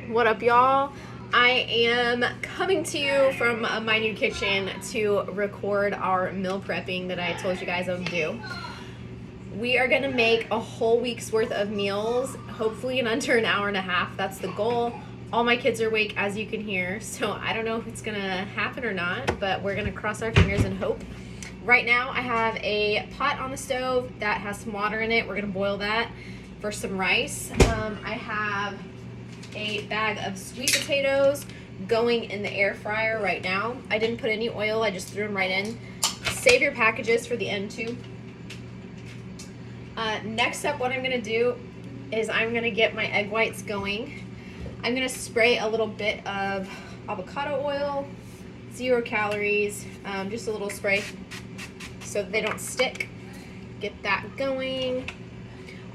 What up, y'all? I am coming to you from my new kitchen to record our meal prepping that I told you guys I would do. We are gonna make a whole week's worth of meals, hopefully in under an hour and a half. That's the goal. All my kids are awake, as you can hear, so I don't know if it's gonna happen or not, but we're gonna cross our fingers and hope. Right now I have a pot on the stove that has some water in it. We're gonna boil that for some rice. I have a bag of sweet potatoes going in the air fryer right now. I didn't put any oil, I just threw them right in. Save your packages for the end too. Next up, what I'm gonna do is I'm gonna get my egg whites going. I'm gonna spray a little bit of avocado oil, 0 calories, just a little spray so that they don't stick. Get that going.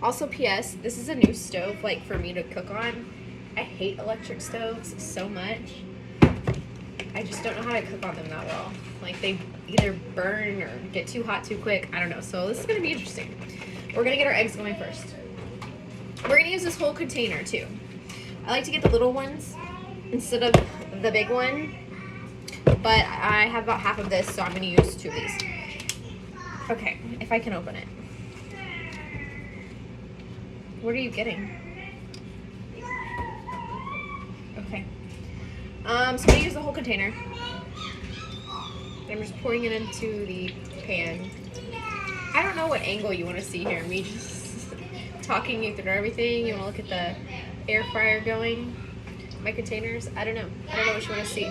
Also, P.S., this is a new stove, like, for me to cook on. I hate electric stoves so much. I just don't know how to cook on them that well. Like, they either burn or get too hot too quick. I don't know. So this is going to be interesting. We're going to get our eggs going first. We're going to use this whole container, too. I like to get the little ones instead of the big one. But I have about half of this, so I'm going to use 2 of these. Okay, if I can open it. What are you getting? Okay. So I'm gonna use the whole container. I'm just pouring it into the pan. I don't know what angle you want to see here. Me just talking you through everything. You want to look at the air fryer going? My containers? I don't know. I don't know what you want to see.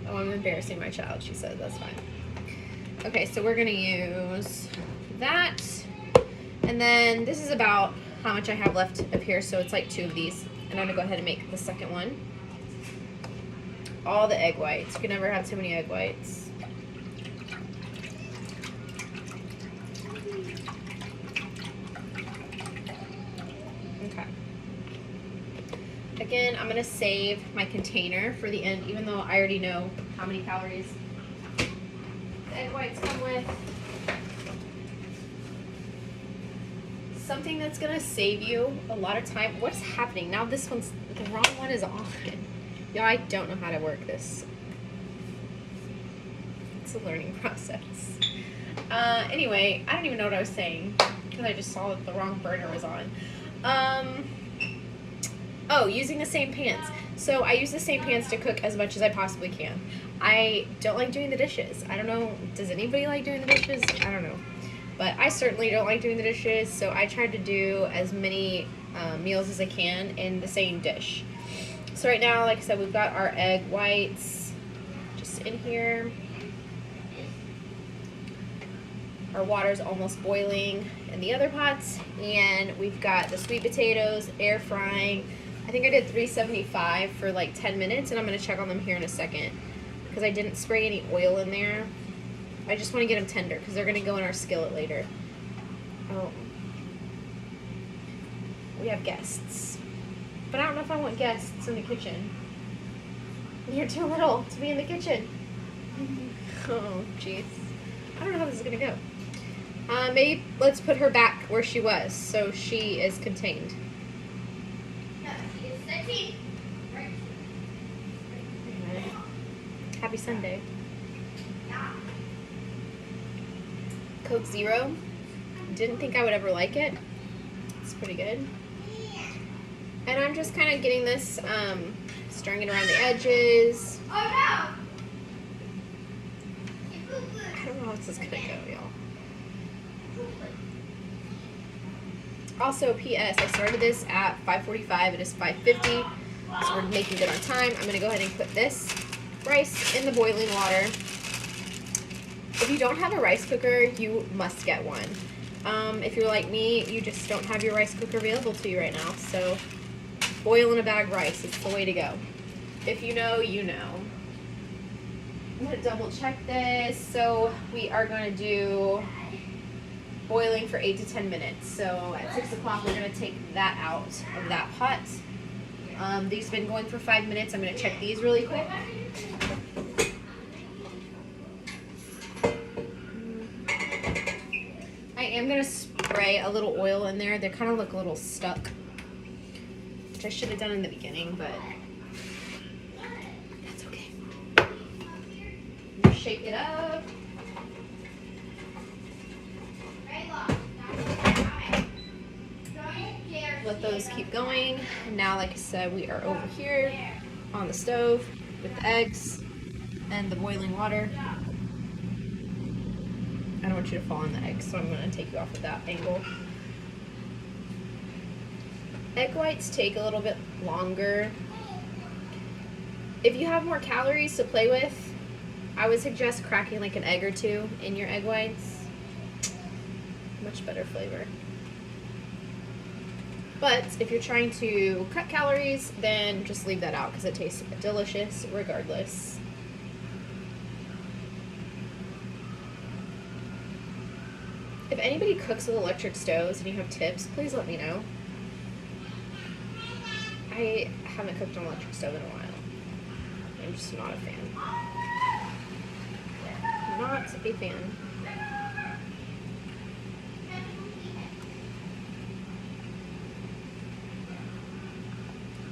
Oh, I'm embarrassing my child, she said. That's fine. Okay, so we're gonna use that. And then this is about how much I have left up here. So it's like 2 of these. And I'm gonna go ahead and make the second one. All the egg whites. You can never have too many egg whites. Okay. Again, I'm gonna save my container for the end, even though I already know how many calories the egg whites come with. Something that's gonna save you a lot of time. What's happening now? This one's, the wrong one is on. Yeah, I don't know how to work this. It's a learning process. Anyway, I don't even know what I was saying because I just saw that the wrong burner was on. Oh, using the same pans. So I use the same pans to cook as much as I possibly can. I don't like doing the dishes. I don't know, does anybody like doing the dishes? I don't know. But I certainly don't like doing the dishes, so I try to do as many meals as I can in the same dish. So right now, like I said, we've got our egg whites just in here. Our water's almost boiling in the other pots, and we've got the sweet potatoes air frying. I think I did 375 for like 10 minutes, and I'm going to check on them here in a second because I didn't spray any oil in there. I just want to get them tender because they're going to go in our skillet later. Oh. We have guests. But I don't know if I want guests in the kitchen. You're too little to be in the kitchen. Oh, jeez. I don't know how this is going to go. Maybe let's put her back where she was so she is contained. Happy Sunday. Coke Zero. Didn't think I would ever like it. It's pretty good. And I'm just kind of getting this, stirring it around the edges. Oh no! I don't know how this is gonna go, y'all. Also, P.S. I started this at 5:45. It is 5:50, so we're making good on time. I'm gonna go ahead and put this rice in the boiling water. If you don't have a rice cooker, you must get one. If you're like me, you just don't have your rice cooker available to you right now. So boil in a bag rice. It's the way to go. If you know, you know. I'm going to double check this. So we are going to do boiling for 8 to 10 minutes. So at 6 o'clock, we're going to take that out of that pot. These have been going for 5 minutes. I'm going to check these really quick. I am going to spray a little oil in there. They kind of look a little stuck. which I should have done in the beginning, but that's okay. Shake it up. Let those keep going. And now, like I said, we are over here on the stove with the eggs and the boiling water. I don't want you to fall on the eggs, so I'm going to take you off of that angle. Egg whites take a little bit longer. If you have more calories to play with, I would suggest cracking like an egg or two in your egg whites. Much better flavor. But if you're trying to cut calories, then just leave that out because it tastes delicious regardless. If anybody cooks with electric stoves and you have tips, please let me know. I haven't cooked on an electric stove in a while. I'm just not a fan. Not a fan.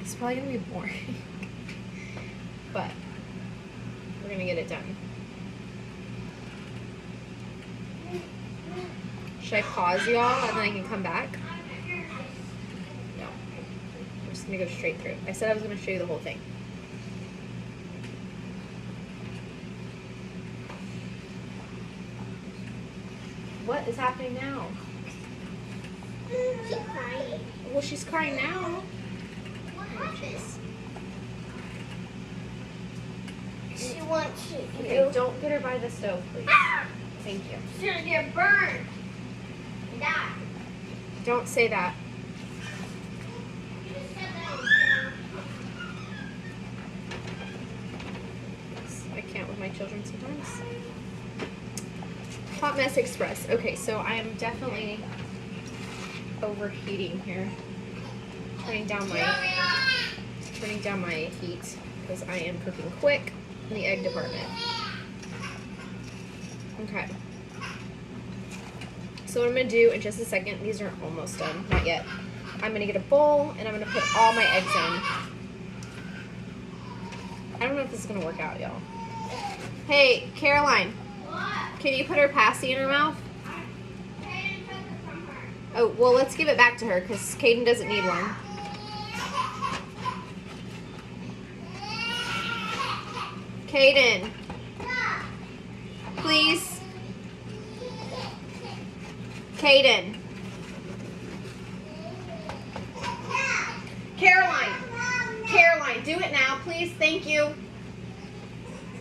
It's probably gonna be boring, but we're gonna get it done. Should I pause y'all and then I can come back? No. I'm just gonna go straight through. I said I was gonna show you the whole thing. What is happening now? She's crying. Well, she's crying now. She wants to. Okay, don't get her by the stove, please. Thank you. She's gonna get burned. And die. Don't say that. You just said that. I can't with my children sometimes. Hot Mess Express. Okay, so I am definitely overheating here. Turning down my heat because I am cooking quick in the egg department. Okay. So what I'm gonna do in just a second, these are almost done, not yet. I'm gonna get a bowl and I'm gonna put all my eggs in. I don't know if this is gonna work out, y'all. Hey, Caroline, can you put her pasty in her mouth? Oh, well, let's give it back to her because Caden doesn't need one. Caden, please. Caden. Caroline, do it now, please. Thank you.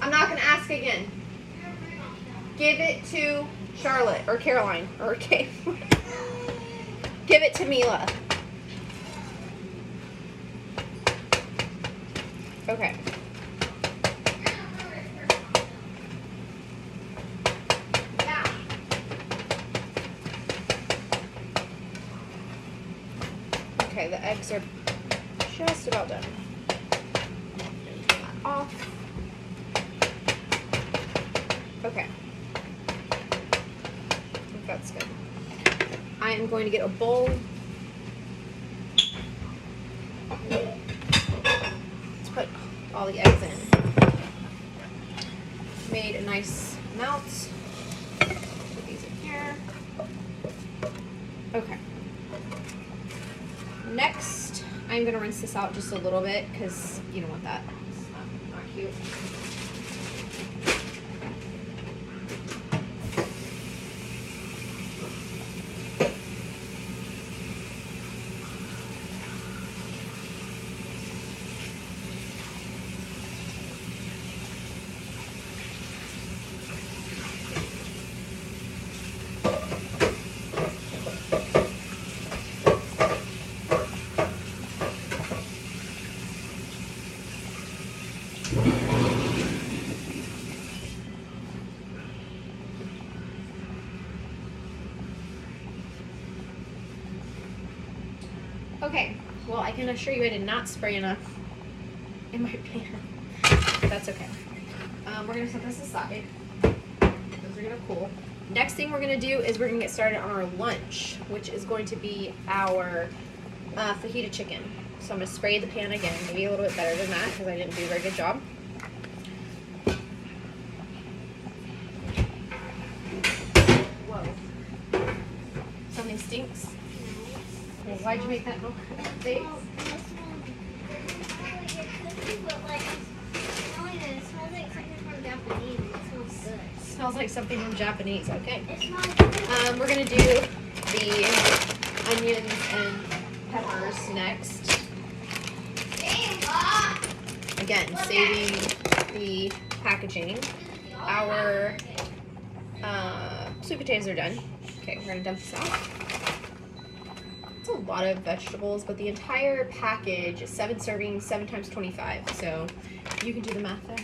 I'm not going to ask again. Give it to Charlotte or Caroline or Kate. Give it to Mila. Okay. Okay, the eggs are just about done. Turn that off. Okay. I think that's good. I am going to get a bowl. Let's put all the eggs in. Made a nice amount. Put these in here. Okay. Next, I'm going to rinse this out just a little bit because you don't want that. It's not cute. Okay, well, I can assure you I did not spray enough in my pan. That's okay. We're going to set this aside. Those are going to cool. Next thing we're going to do is we're going to get started on our lunch, which is going to be our fajita chicken. So I'm going to spray the pan again, maybe a little bit better than that because I didn't do a very good job. Whoa. Something stinks. Well, why'd you make that noise? It smells like something from Japanese. It smells good. Smells like something from Japanese. Okay. It smells good. We're going to do the onions and peppers next. Again, saving the packaging. Our sweet potatoes are done. Okay, we're gonna dump this out. It's a lot of vegetables, but the entire package is 7 servings, 7 times 25. So you can do the math there.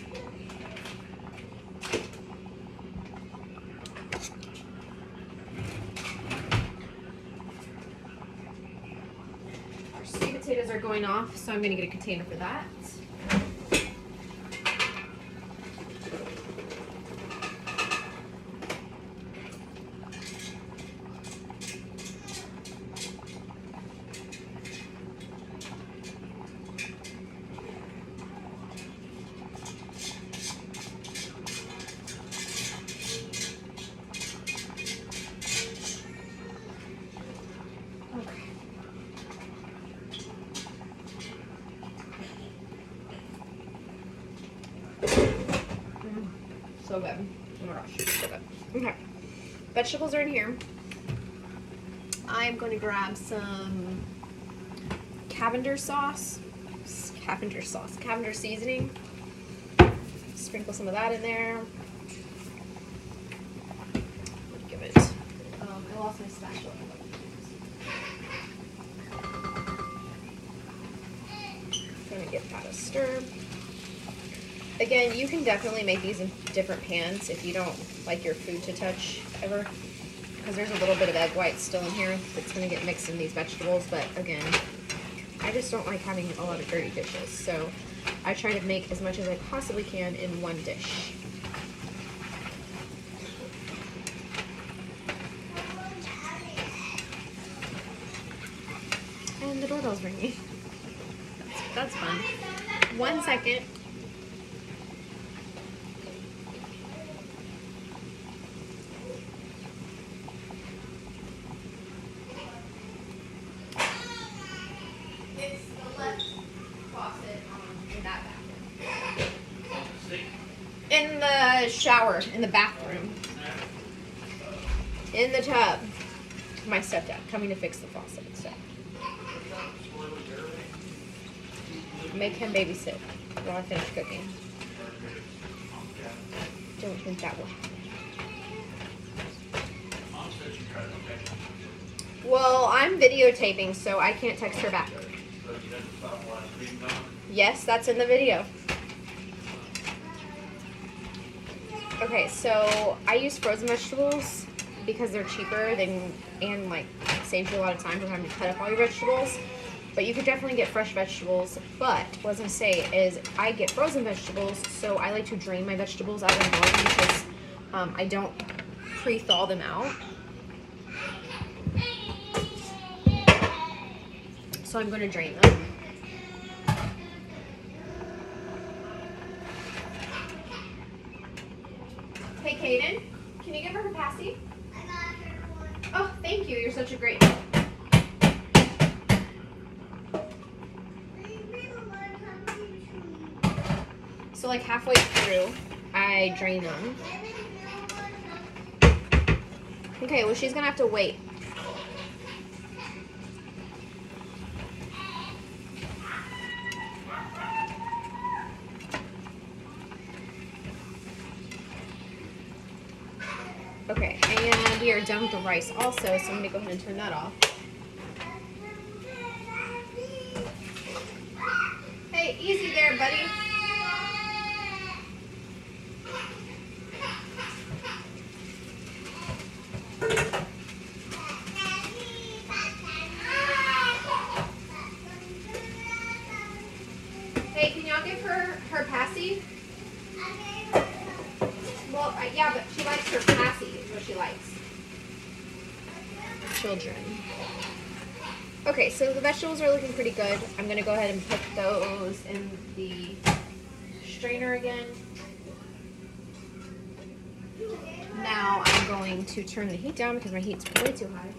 Our sweet potatoes are going off, so I'm gonna get a container for that. So good. Oh my gosh, so good. Okay. Vegetables are in here. I'm going to grab some Cavender seasoning. Sprinkle some of that in there. Give it. I lost my spatula. Gonna give that a stir. Again, you can definitely make these in different pans if you don't like your food to touch ever, because there's a little bit of egg white still in here that's going to get mixed in these vegetables. But again, I just don't like having a lot of dirty dishes, so I try to make as much as I possibly can in one dish. And the doorbell's ringing. That's fun. 1 second. In the shower, in the bathroom, in the tub. My stepdad coming to fix the faucet. So make him babysit while I finish cooking. Don't think that will happen. Well, I'm videotaping, so I can't text her back. Yes, that's in the video. Okay, so I use frozen vegetables because they're cheaper and like saves you a lot of time from having to cut up all your vegetables. But you could definitely get fresh vegetables. But what I was gonna say is I get frozen vegetables, so I like to drain my vegetables out of the garden because I don't pre-thaw them out. So I'm gonna drain them. Hey, Kaden, can you give her her passy? I got her one. Oh, thank you. You're such a great help. So like halfway through, I drain them. Okay, well she's gonna have to wait. Okay, and we are done with the rice also, so I'm gonna go ahead and turn that off. Hey, easy there, buddy. Hey, can y'all give her her passy? Well, yeah, but she likes her passy is what she likes. Children. Okay, so the vegetables are looking pretty good. I'm gonna go ahead and put those in the strainer again. Now I'm going to turn the heat down because my heat's way too high.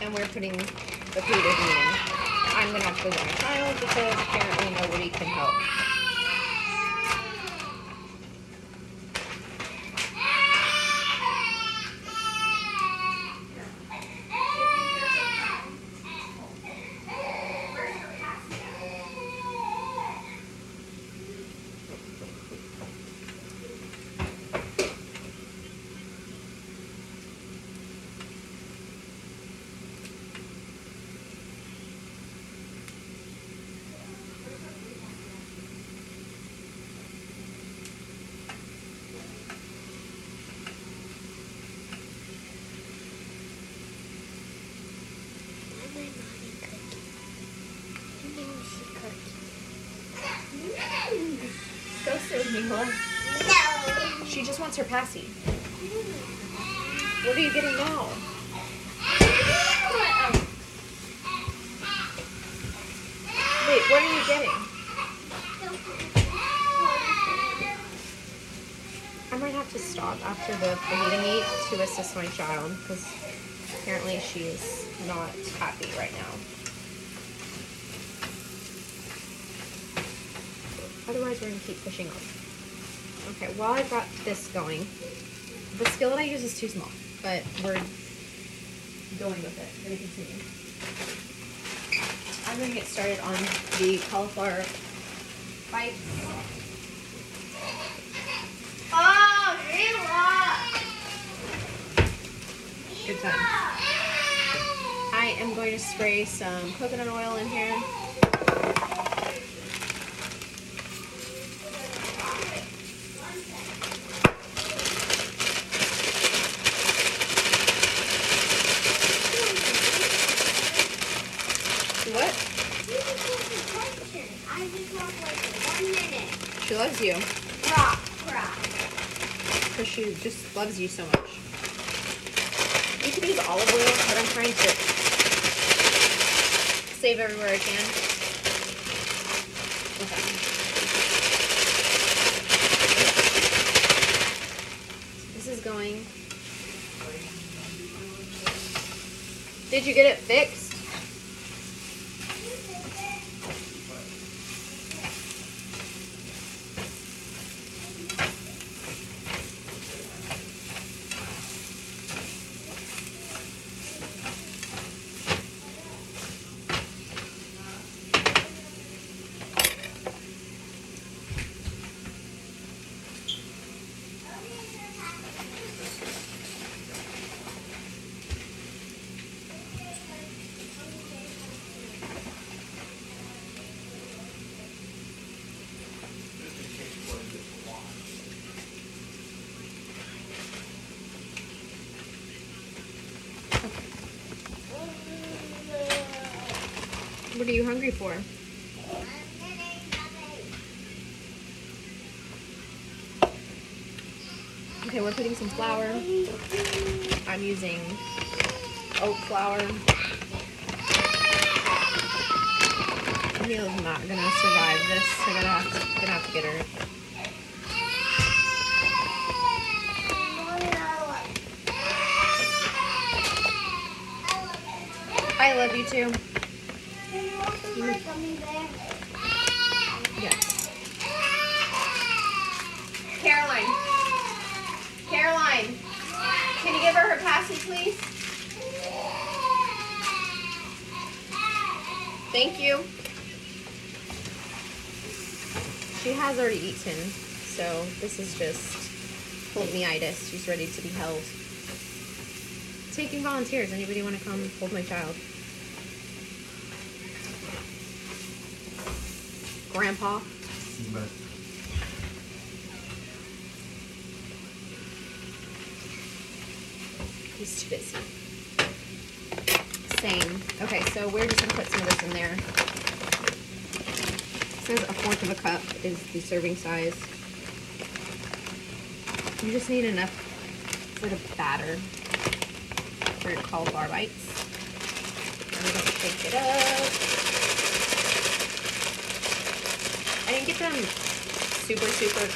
And we're putting the food in. I'm gonna have to go get my child because apparently nobody can help. Go serve me, Mila. No. She just wants her passy. What are you getting now? Wait, what are you getting? I might have to stop after the fajita meat to assist my child because apparently she is not happy right now. Otherwise, we're going to keep pushing on. Okay, while I've got this going, the skillet I use is too small, but we're going with it. We're going to continue. I'm going to get started on the cauliflower bites. Oh, relax. Good time. I am going to spray some coconut oil in here. What? I just walked like 1 minute. She loves you Crap. because she just loves you so much. You could use olive oil, but I'm trying to save everywhere I can. Okay. This is going. Did you get it fixed? What are you hungry for? Okay, we're putting some flour. I'm using oat flour. Neil's not gonna survive this, so I'm gonna have to get her. I love you too. Yeah. Caroline, can you give her her passy, please? Thank you. She has already eaten, so this is just hold-me-itis. She's ready to be held. Taking volunteers. Anybody want to come hold my child? Grandpa? He's too busy. Same. Okay, so we're just gonna put some of this in there. says 1/4 of a cup is the serving size. You just need enough for the batter for your cauliflower bites. And we're gonna shake it up. I didn't get them super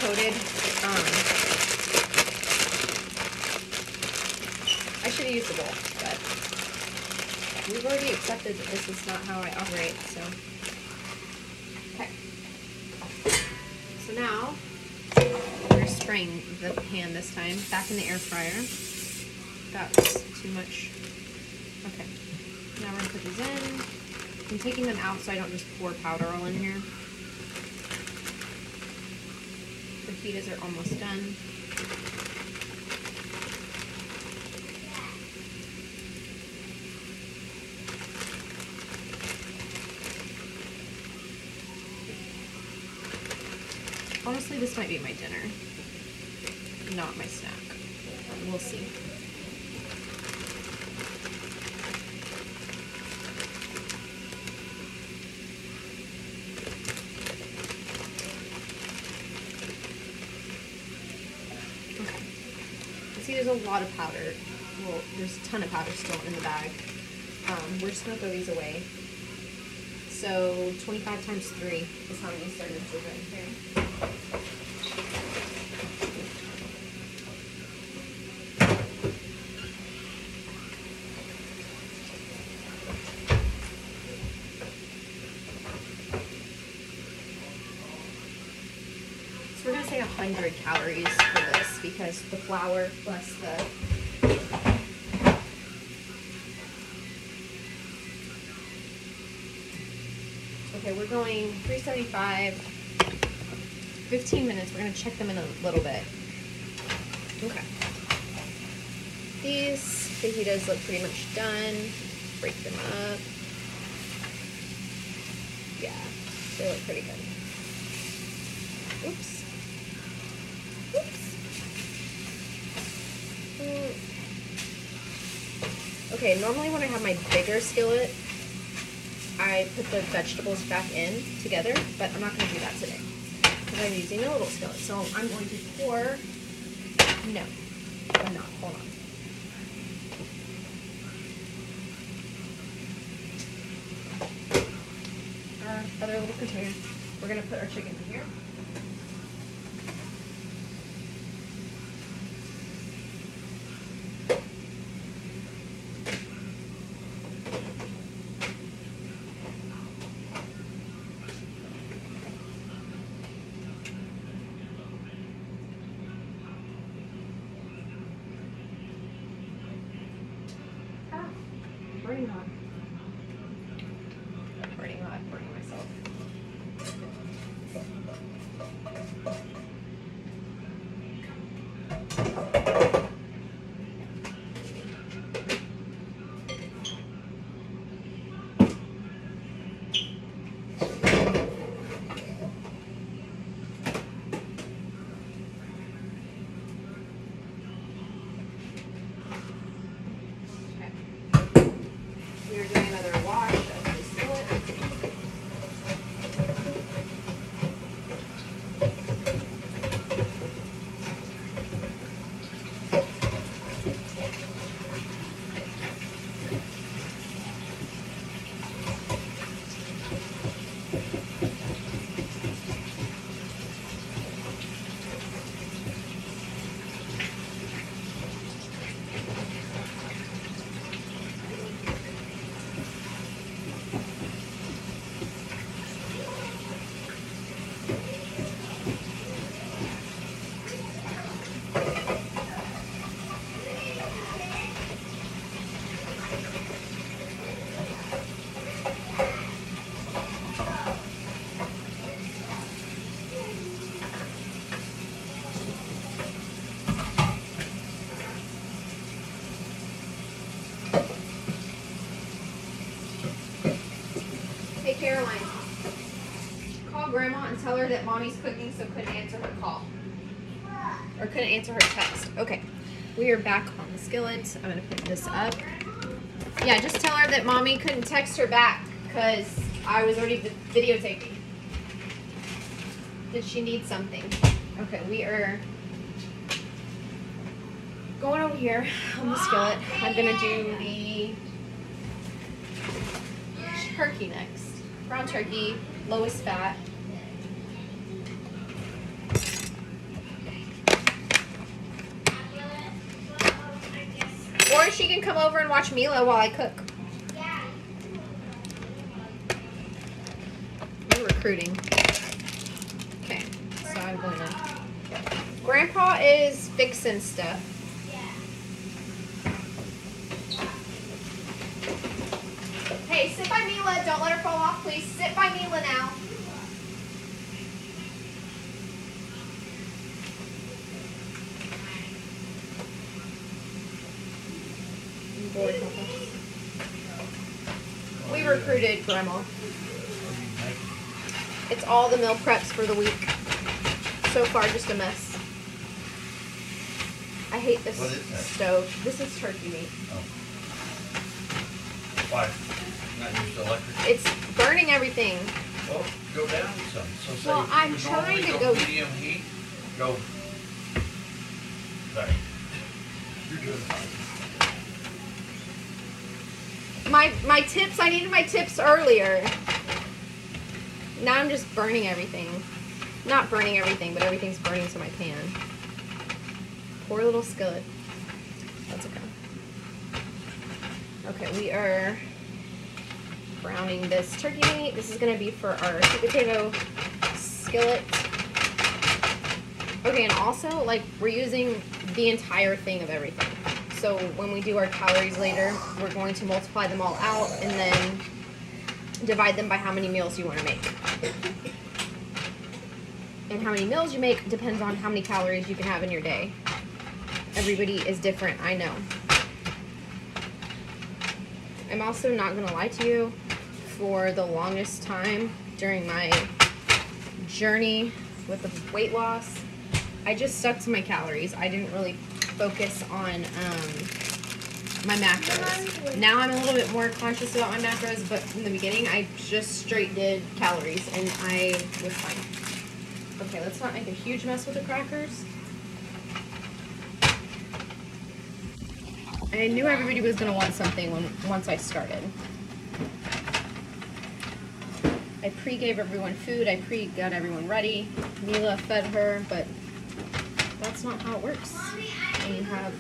coated. I should have used a bowl, but we've already accepted that this is not how I operate, so. Okay. So now, we're spraying the pan this time, back in the air fryer. That was too much. Okay. Now we're gonna put these in. I'm taking them out so I don't just pour powder all in here. Fajitas are almost done. Honestly, this might be my dinner, not my snack. We'll see. Okay. See, there's a lot of powder. Well, there's a ton of powder still in the bag. We're just gonna throw these away. So 25 times 3 is how many servings are in here. So we're gonna say 100 calories for this because the flour plus the okay, we're going 375, 15 minutes. We're gonna check them in a little bit. Okay. These fajitas look pretty much done. Break them up. Yeah, they look pretty good. Oops. Okay, normally when I have my bigger skillet, I put the vegetables back in together, but I'm not going to do that today because I'm using a little skillet. So I'm going to pour, no, I'm not, hold on. Our other little container, we're going to put our chicken in here. Burning hot. Burning hot, burning myself. We're doing another wash of the skillet. Hey Caroline, call Grandma and tell her that Mommy's cooking, so couldn't answer her call. Or couldn't answer her text. Okay, we are back on the skillet. I'm gonna put this up. Yeah, just tell her that Mommy couldn't text her back because I was already videotaping. Did she need something? Okay, we are going over here on the skillet. I'm gonna do the turkey next. Ground turkey, lowest fat. Or she can come over and watch Mila while I cook. You're recruiting. Okay, so I'm going to. Grandpa is fixing stuff. Hey, sit by Mila. Don't let her fall off, please. Sit by Mila now. Board we recruited Grandma. It's all the meal preps for the week. So far, just a mess. I hate this stove. This is turkey meat. Oh. Why? Not used to electric? It's burning everything. Well, go down some. So say Well, I'm you trying normally to go medium heat. Go. Sorry. You're doing fine. My tips, I needed my tips earlier. Now I'm just burning everything. Not burning everything, but everything's burning to my pan. Poor little skillet. That's okay. Okay, we are browning this turkey meat. This is gonna be for our sweet potato skillet. Okay, and also, like, we're using the entire thing of everything. So when we do our calories later, we're going to multiply them all out and then divide them by how many meals you want to make. And how many meals you make depends on how many calories you can have in your day. Everybody is different, I know. I'm also not going to lie to you, for the longest time during my journey with the weight loss, I just stuck to my calories. I didn't really focus on my macros. Now I'm a little bit more conscious about my macros, but in the beginning I just straight did calories and I was fine. Okay, let's not make a huge mess with the crackers. I knew everybody was going to want something once I started. I pre-gave everyone food, I got everyone ready. Mila fed her, but that's not how it works. When you have...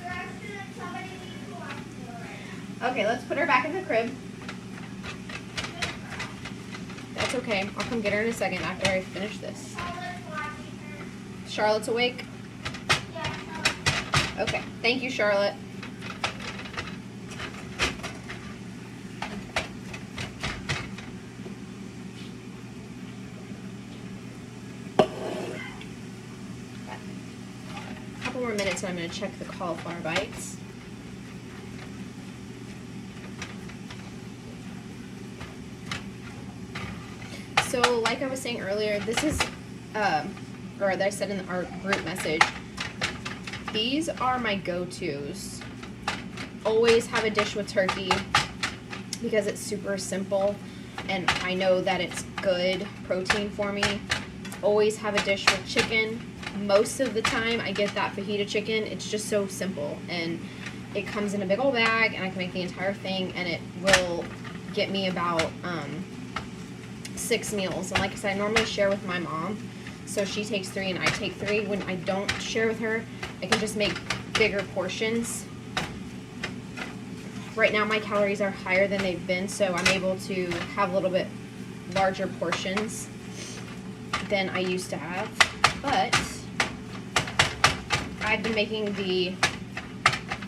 Okay, let's put her back in the crib. That's okay. I'll come get her in a second after I finish this. Charlotte's awake? Okay, thank you, Charlotte. More minutes and I'm going to check the Cauliflower Bites. So like I was saying earlier, this is, or that I said in our group message, these are my go-tos. Always have a dish with turkey because it's super simple and I know that it's good protein for me. Always have a dish with chicken. Most of the time I get that fajita chicken. It's just so simple and it comes in a big old bag and I can make the entire thing and it will get me about 6 meals. And like I said, I normally share with my mom, so she takes 3 and I take 3. When I don't share with her, I can just make bigger portions. Right now my calories are higher than they've been, so I'm able to have a little bit larger portions than I used to have. But I've been making the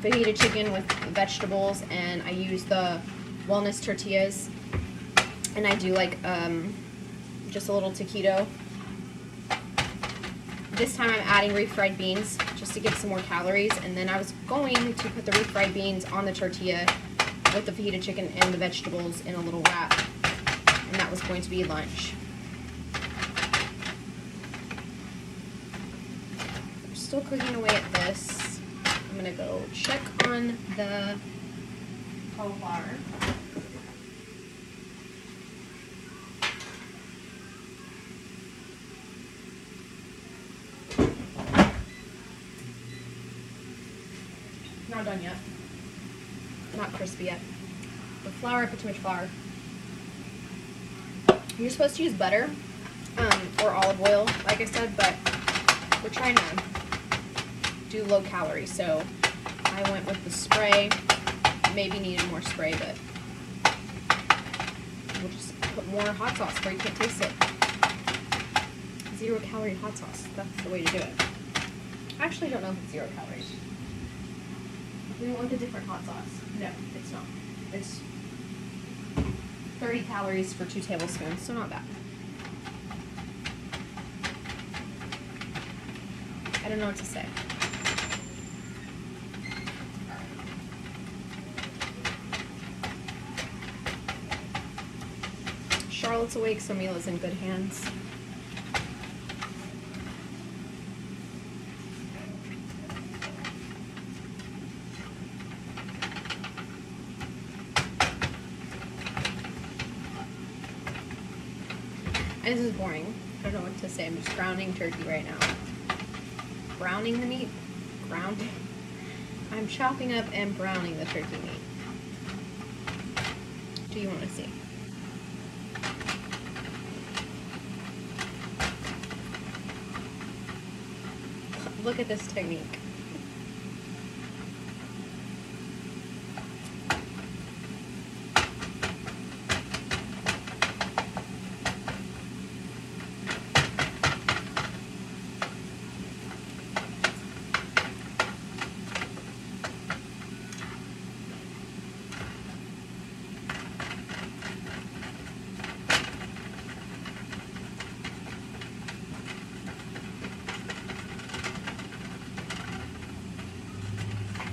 fajita chicken with vegetables and I use the walnut tortillas and I do like just a little taquito. This time I'm adding refried beans just to get some more calories, and then I was going to put the refried beans on the tortilla with the fajita chicken and the vegetables in a little wrap, and that was going to be lunch. Still cooking away at this. I'm gonna go check on the cauliflower. Not done yet. Not crispy yet. The flour, I put too much flour. You're supposed to use butter or olive oil, like I said, but we're trying to do low calorie, so I went with the spray. Maybe needed more spray, but we'll just put more hot sauce where you can't taste it. 0 calorie hot sauce. That's the way to do it. I actually don't know if it's 0 calories. We went with a different hot sauce. No, it's not. It's 30 calories for 2 tablespoons, so not bad. I don't know what to say. Charlotte's awake, so Mila's in good hands. This is boring. I don't know what to say. I'm just browning turkey right now. Browning the meat? Grounding? I'm chopping up and browning the turkey meat. Do you want to see? Look at this technique.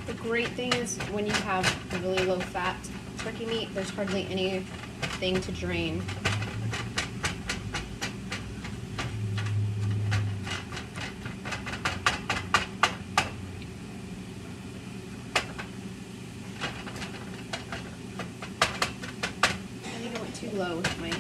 The great thing is when you have really low fat turkey meat, there's hardly anything to drain. I think I went too low with my heat.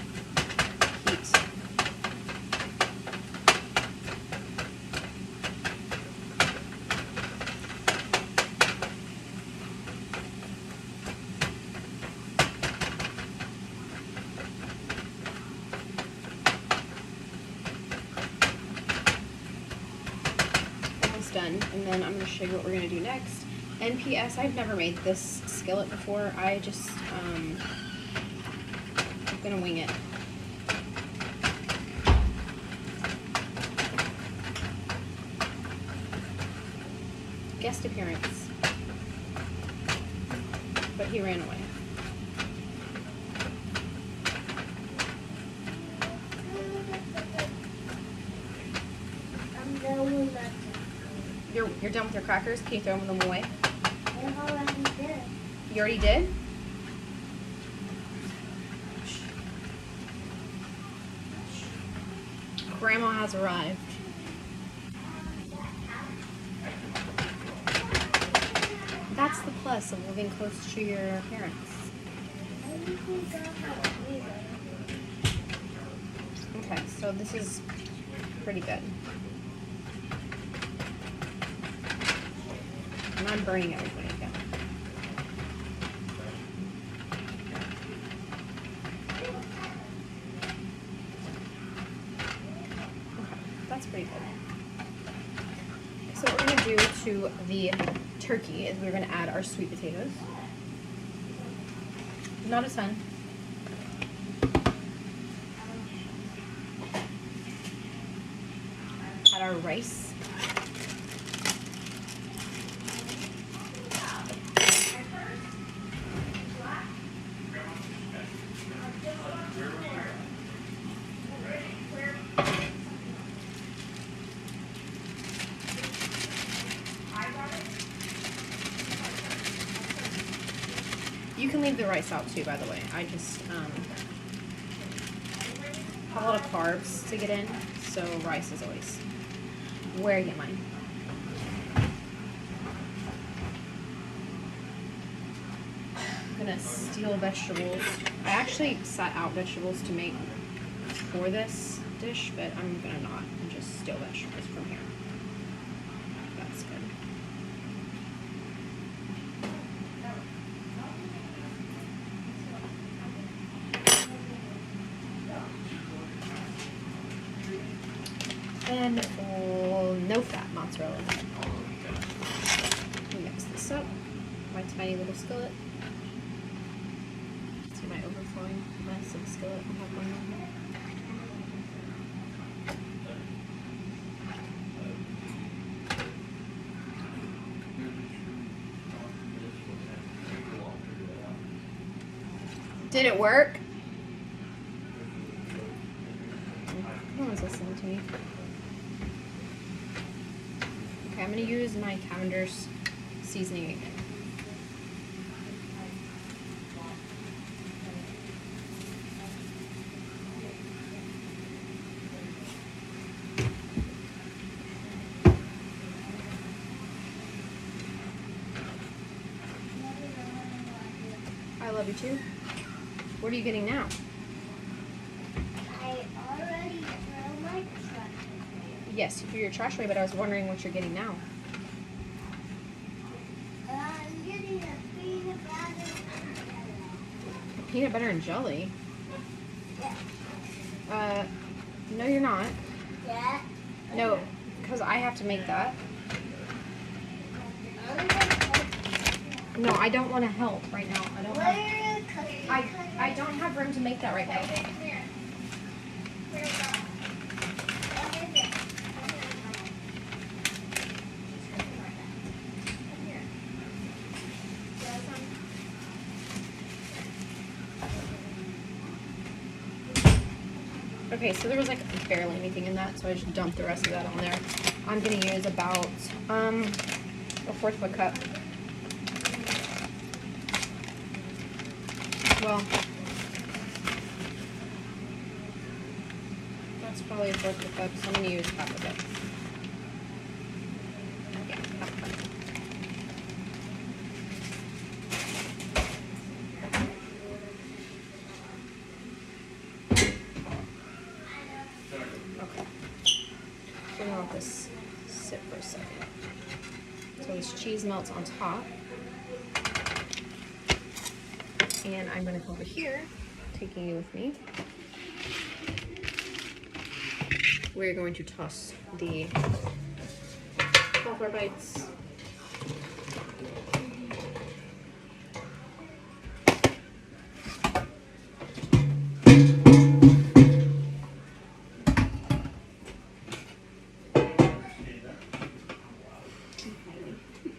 Done, and then I'm going to show you what we're going to do next. NPS, I've never made this skillet before. I just I'm going to wing it. Guest appearance, but he ran away. I'm done with that. You're done with your crackers? Can you throw them away? I already did. You already did? Grandma has arrived. That's the plus of living close to your parents. Okay, so this is pretty good. And I'm burning everybody again. Okay, that's pretty good. So what we're going to do to the turkey is we're going to add our sweet potatoes. Not a ton. Add our rice. You can leave the rice out too, by the way. I just have a lot of carbs to get in, so rice is always where I get mine. I'm gonna steal vegetables. I actually sat out vegetables to make for this dish, but I'm gonna not and just steal vegetables from here. That's good. and no fat mozzarella. Mix this up. My tiny little skillet. See my overflowing mess of skillet I have going on here. Did it work? No one's listening to me. Okay, I'm gonna use my Cavender's seasoning again. I love you too. What are you getting now? I already threw my trash. Yes, you threw your trash away, but I was wondering what you're getting now. I'm getting a peanut butter. Peanut butter and jelly? Yeah. No you're not. Yeah. No, because I have to make that. No, I don't want to help right now. I don't have, I don't have room to make that right now. Okay, so there was like barely anything in that, so I just dumped the rest of that on there. I'm gonna use about a fourth of a cup. Well, that's probably a fourth of a cup, so I'm gonna use half of it. Yeah, half a cup. Okay. We're gonna let this sit for a second. So this cheese melts on top. And I'm gonna come over here, taking you with me. We're going to toss the Cauliflower Bites.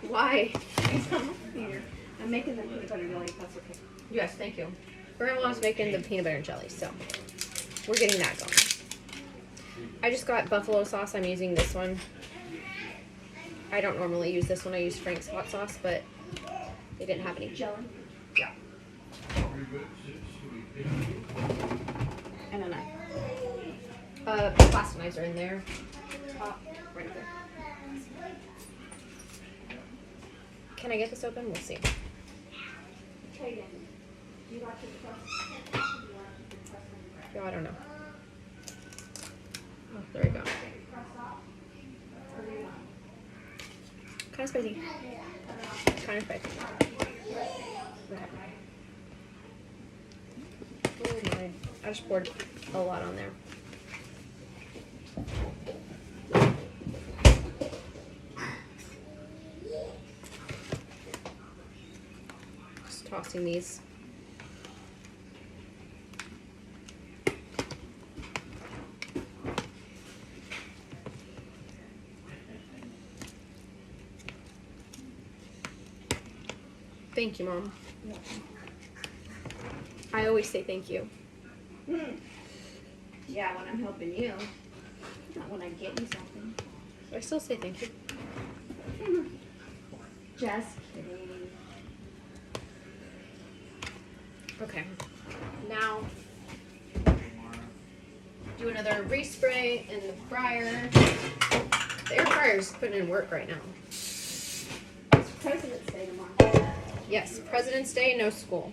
Why? I'm making the peanut butter jelly, if that's okay. Yes, thank you. Grandma's making the peanut butter and jelly, so we're getting that going. I just got buffalo sauce. I'm using this one. I don't normally use this one. I use Frank's hot sauce, but they didn't have any. Jelly? Yeah. And a knife. Plastic knives are in there. Top, right there. Can I get this open? We'll see. Yeah, I don't know. Oh, there we go. Kind of spicy. Kind of spicy. Okay. Oh my. I just poured a lot on there. Just tossing these. Thank you, Mom. I always say thank you. Yeah, when I'm helping you, not when I get you something. I still say thank you. Just kidding. Okay. Now, do another respray in the fryer. The air fryer's putting in work right now. It's President's Day tomorrow. Yes, President's Day, no school.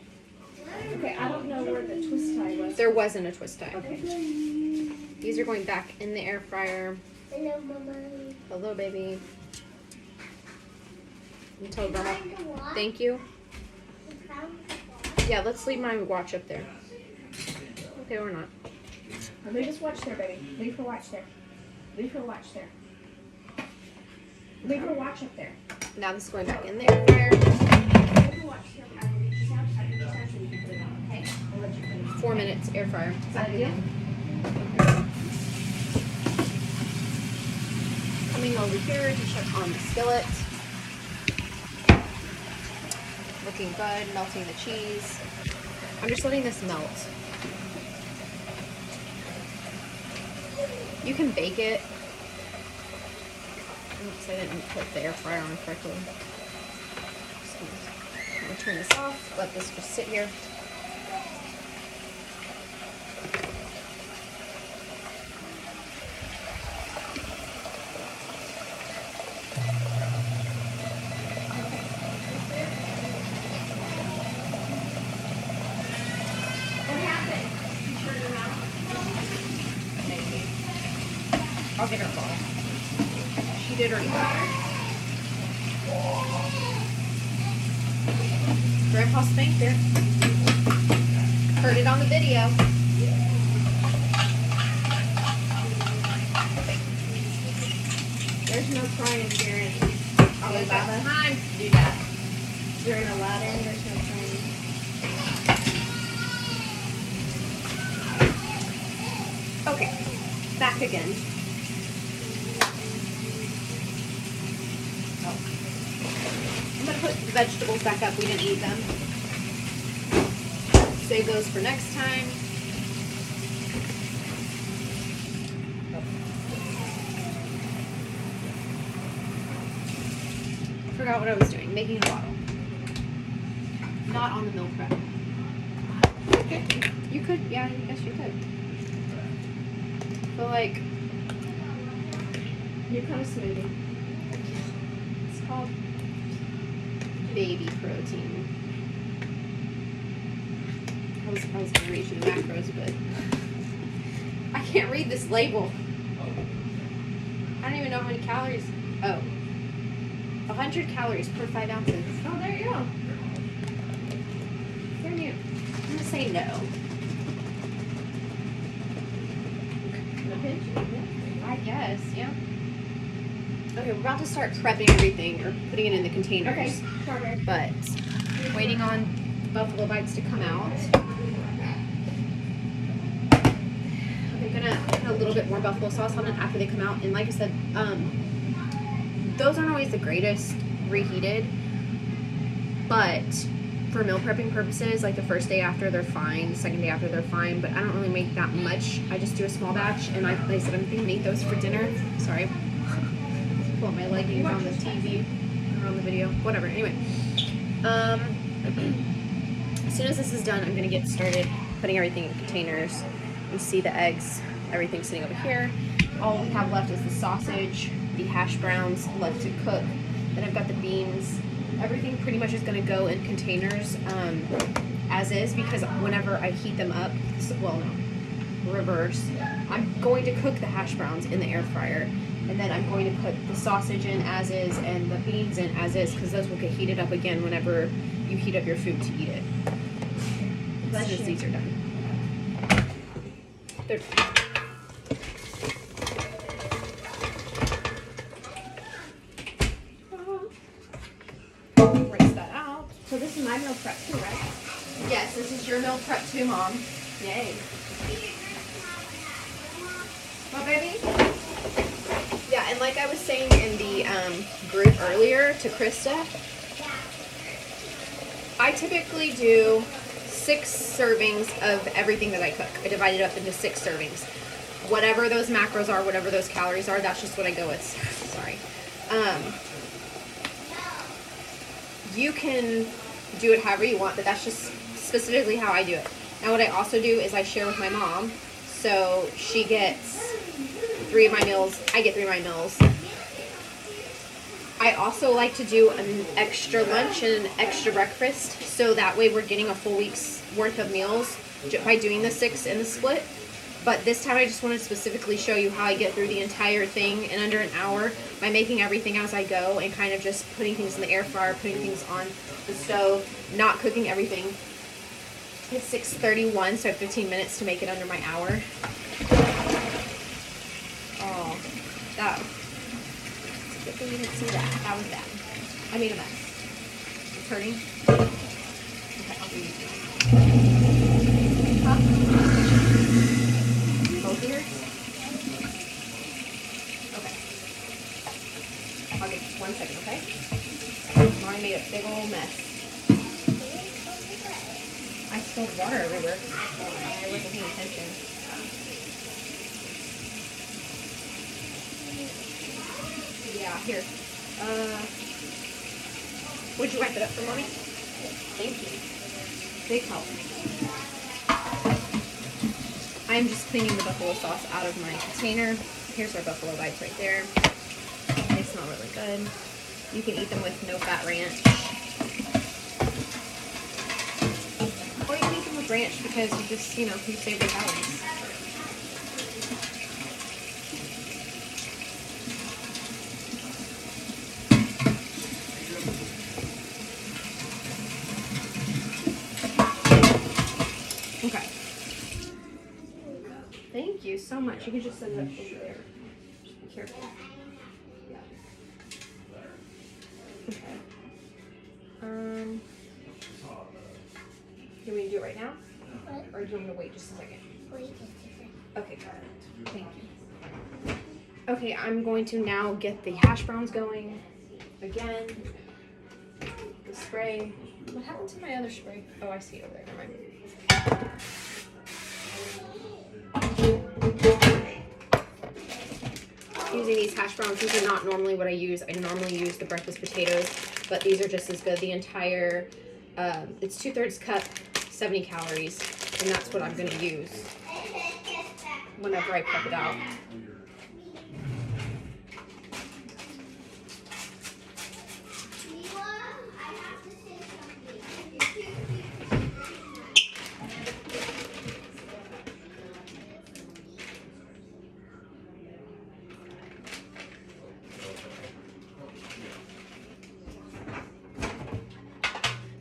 Okay, I don't know where the twist tie was. There wasn't a twist tie. Okay. These are going back in the air fryer. Hello, Mama. Hello, baby. You tell Grandma thank you. Yeah, let's leave my watch up there. Okay, or not. Leave his watch there, baby. Leave her watch there. Leave her watch there. Leave her watch up there. Now this is going back in the air fryer. Leave her watch here. I will get you some. I will get you some so you can put it on, okay? I'll let you put it on. 4 minutes air fryer. Is that a deal? Coming over here to check on the skillet. Looking good, melting the cheese. I'm just letting this melt. You can bake it. Oops, I didn't put the air fryer on correctly. I'm gonna turn this off, let this just sit here. I'll get her a ball. She did her water. Grandpa spanked her. Heard it on the video. There's no crying during There's that time to do that. during Aladdin. There's no crying. Okay, back again. Oh. I'm gonna put the vegetables back up. We didn't eat them. Save those for next time. I forgot what I was doing. Making a bottle. Not on the meal prep. You could, yeah, I guess you could. But like, Here comes smoothie. it's called baby protein. I was gonna read you the macros, but I can't read this label. I don't even know how many calories. Oh, 100 calories per 5 ounces. Oh, there you go. There you. I'm gonna say no. The pinch, I guess, yeah. Okay, we're about to start prepping everything or putting it in the containers. Okay, strawberry. But waiting on buffalo bites to come out. I'm gonna put a little bit more buffalo sauce on it after they come out. And like I said, those aren't always the greatest reheated, but for meal prepping purposes, like the first day after they're fine, the second day after they're fine, but I don't really make that much. I just do a small batch, and like I said, I'm thinking to eat those for dinner. Sorry. Pull up my leggings on the TV or on the video, whatever. Anyway, as soon as this is done, I'm gonna get started putting everything in containers. You see the eggs, everything sitting over here. All we have left is the sausage, the hash browns left to cook. Then I've got the beans. Everything pretty much is gonna go in containers as is, because whenever I heat them up, well, no, reverse. I'm going to cook the hash browns in the air fryer, and then I'm going to put the sausage in as is and the beans in as is, because those will get heated up again whenever you heat up your food to eat it. As soon as these are done. They're rinse that out. So this is my meal prep too, right? Yes, this is your meal prep too, Mom. Yay. What, baby? Yeah, and like I was saying in the group earlier to Krista, I typically do 6 servings of everything that I cook. I divide it up into 6 servings. Whatever those macros are, whatever those calories are, that's just what I go with. Sorry. You can do it however you want, but that's just specifically how I do it. Now what I also do is I share with my mom. So she gets 3 of my meals. I get 3 of my meals. I also like to do an extra lunch and an extra breakfast, so that way we're getting a full week's worth of meals by doing the 6 in the split. But this time I just wanted to specifically show you how I get through the entire thing in under an hour by making everything as I go and kind of just putting things in the air fryer, putting things on the stove, not cooking everything. It's 6:31, so I have 15 minutes to make it under my hour. Oh, that. It's a good thing you didn't see that. That was bad. I made a mess. It's hurting. Okay, I'll do these. Huh? Both ears? Okay. I'll give 1 second, okay? Mommy made a big old mess. I spilled water everywhere. I wasn't paying attention. Yeah, here. Would you wipe it up for Mommy? Thank you. Big help. I'm just cleaning the buffalo sauce out of my container. Here's our buffalo bites right there. They smell really good. You can eat them with no fat ranch. Or you can eat them with ranch because you just, you save the calories. Okay. Thank you so much. You can just send it over there. Just be careful. Okay. Do you want me to do it right now? What? Or do you want me to wait just a second? Wait just a second. Okay, got it. Thank you. Okay, I'm going to now get the hash browns going. Again. The spray. What happened to my other spray? Oh, I see it over there. Never mind. Using these hash browns. These are not normally what I use. I normally use the breakfast potatoes, but these are just as good. The entire, it's 2/3 cup, 70 calories, and that's what I'm going to use whenever I prep it out.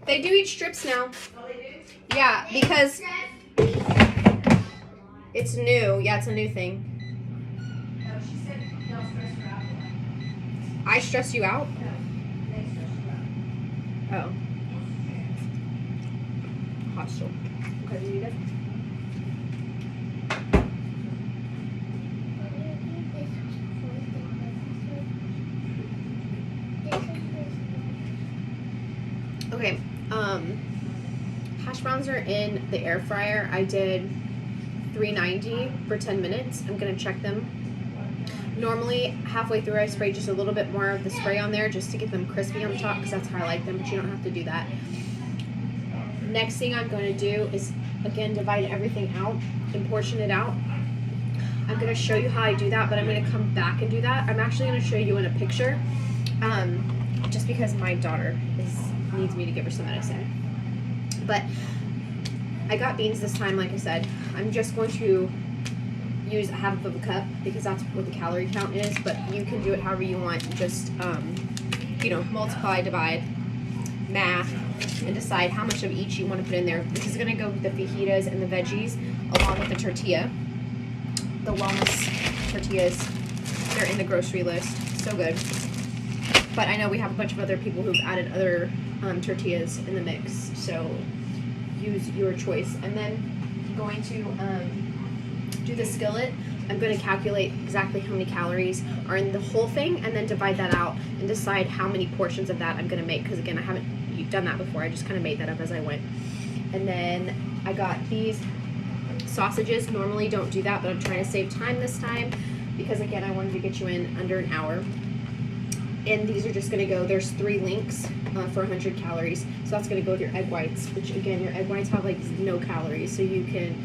They do eat strips now. Oh, they do? Yeah, because it's new. Yeah, it's a new thing. No, she said they'll stress her out. I stress you out? No, they stress you out. Oh. Hostile. Okay, you need it? Okay, hash browns are in the air fryer. I did 390 for 10 minutes. I'm gonna check them. Normally, halfway through I spray just a little bit more of the spray on there just to get them crispy on the top because that's how I like them, but you don't have to do that. Next thing I'm gonna do is, again, divide everything out and portion it out. I'm gonna show you how I do that, but I'm gonna come back and do that. I'm actually gonna show you in a picture, just because my daughter needs me to give her some medicine. But I got beans this time, like I said. I'm just going to use a half of a cup because that's what the calorie count is, but you can do it however you want. Just, multiply, divide, math, and decide how much of each you want to put in there. This is going to go with the fajitas and the veggies along with the tortilla. The wellness tortillas, they're in the grocery list. So good. But I know we have a bunch of other people who've added other tortillas in the mix, so use your choice. And then going to do the skillet. I'm going to calculate exactly how many calories are in the whole thing and then divide that out and decide how many portions of that I'm going to make, because again, I haven't done that before. I just kind of made that up as I went. And then I got these sausages. Normally don't do that, but I'm trying to save time this time because again, I wanted to get you in under an hour. And these are just going to go, there's 3 links for 100 calories. So that's going to go with your egg whites, which again, your egg whites have like no calories. So you can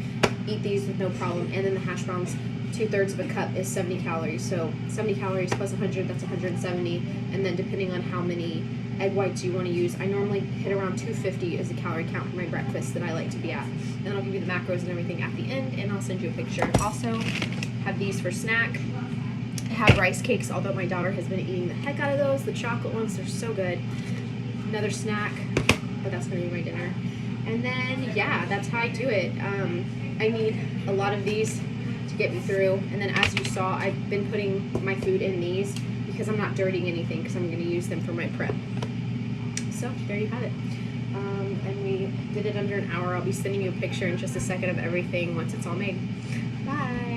eat these with no problem. And then the hash browns, 2/3 of a cup is 70 calories. So 70 calories plus 100, that's 170. And then depending on how many egg whites you want to use, I normally hit around 250 as the calorie count for my breakfast that I like to be at. And then I'll give you the macros and everything at the end, and I'll send you a picture. Also, have these for snack. Have rice cakes, although my daughter has been eating the heck out of those. The chocolate ones, they're so good. Another snack, but that's gonna be my dinner. And then, yeah, that's how I do it. I need a lot of these to to get me through. And then as you saw, I've been putting my food in these because I'm not dirtying anything because I'm going to use them for my prep. So there you have it. And we did it under an hour. I'll be sending you a picture in just a second of everything once it's all made. Bye.